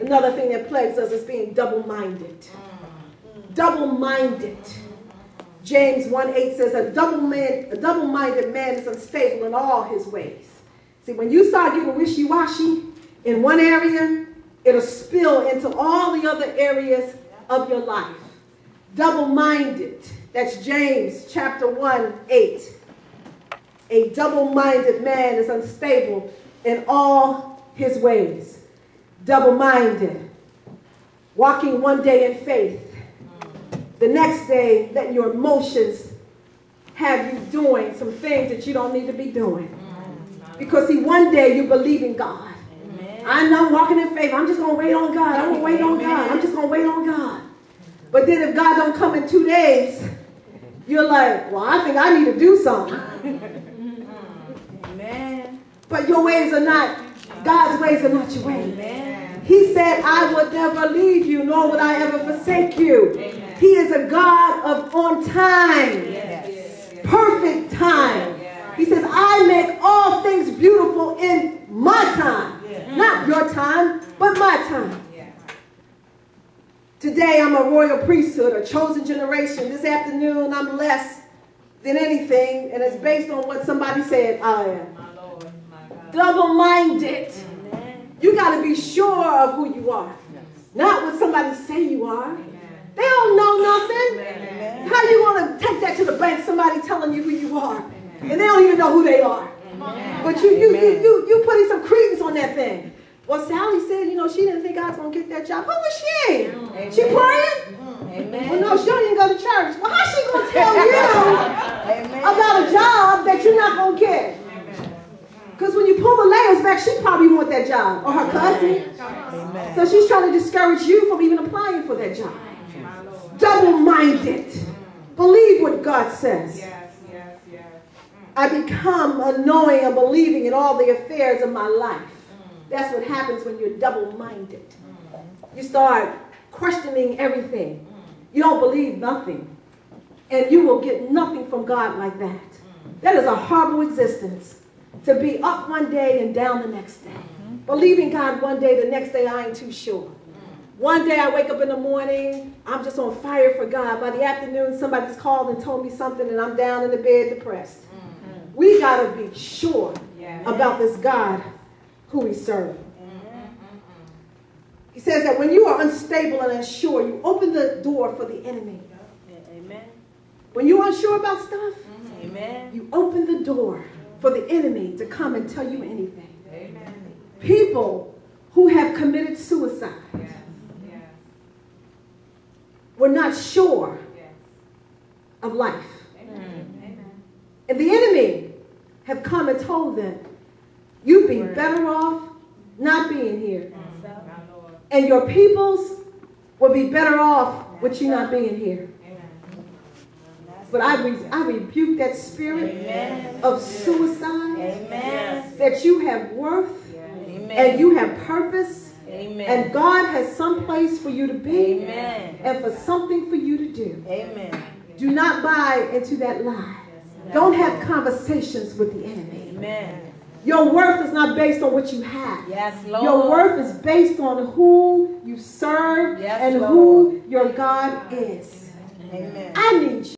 Another thing that plagues us is being double-minded. Double-minded. James 1:8 says, a double-minded man is unstable in all his ways. See, when you start getting wishy-washy in one area, it'll spill into all the other areas of your life. Double-minded. That's James chapter 1:8. A double-minded man is unstable in all his ways. Double-minded. Walking one day in faith. The next day, letting your emotions have you doing some things that you don't need to be doing. Because see, one day you believe in God. I'm not walking in faith. I'm just going to wait on God. I'm going to wait on God. I'm just going to wait on God. But then if God don't come in 2 days, you're like, well, I think I need to do something. Amen. But your ways are not, God's ways are not your ways. Amen. He said, I would never leave you, nor would I ever forsake you. Amen. He is a God of on time. Yes. Perfect time. Yes. He says, I make all things beautiful in my time. Yes. Not your time, but my time. Yes. Today I'm a royal priesthood, a chosen generation. This afternoon I'm less than anything, and it's based on what somebody said I am. My Lord, my God. Double-minded. Amen. You got to be sure of who you are. Yes. Not what somebody say you are. Amen. They don't know nothing. Amen. How you going to take that to the bank, somebody telling you who you are, amen, and they don't even know who they are. Amen. But you putting some credence on that thing. Well, Sally said, you know, she didn't think I was going to get that job. Who was she? Amen. She praying? Amen. Well, no, she don't even go to church. Well, how's she going to tell you about a job that you're not going to get? Because when you pull the layers back, she probably want that job, or her cousin. Amen. So she's trying to discourage you from even applying for that job. Double-minded. Believe what God says. Yes, yes, yes. I become knowing and believing in all the affairs of my life. That's what happens when you're double-minded. You start questioning everything. You don't believe nothing. And you will get nothing from God like that. That is a horrible existence. To be up one day and down the next day. Believing God one day, the next day I ain't too sure. One day I wake up in the morning, I'm just on fire for God. By the afternoon, somebody's called and told me something, and I'm down in the bed depressed. We got to be sure about this God who we serve. He says that when you are unstable and unsure, you open the door for the enemy. Amen. When you're unsure about stuff, you open the door for the enemy to come and tell you anything. Amen. People who have committed suicide were not sure of life. Amen. And the enemy have come and told them, you'd be better off not being here. And your peoples will be better off with you not being here. But I rebuke that spirit of suicide, that you have worth and you have purpose. Amen. And God has some place for you to be and for something for you to do. Amen. Do not buy into that lie. Don't have conversations with the enemy. Amen. Your worth is not based on what you have. Yes, Lord. Your worth is based on who you serve and Lord, who your God is. Amen. I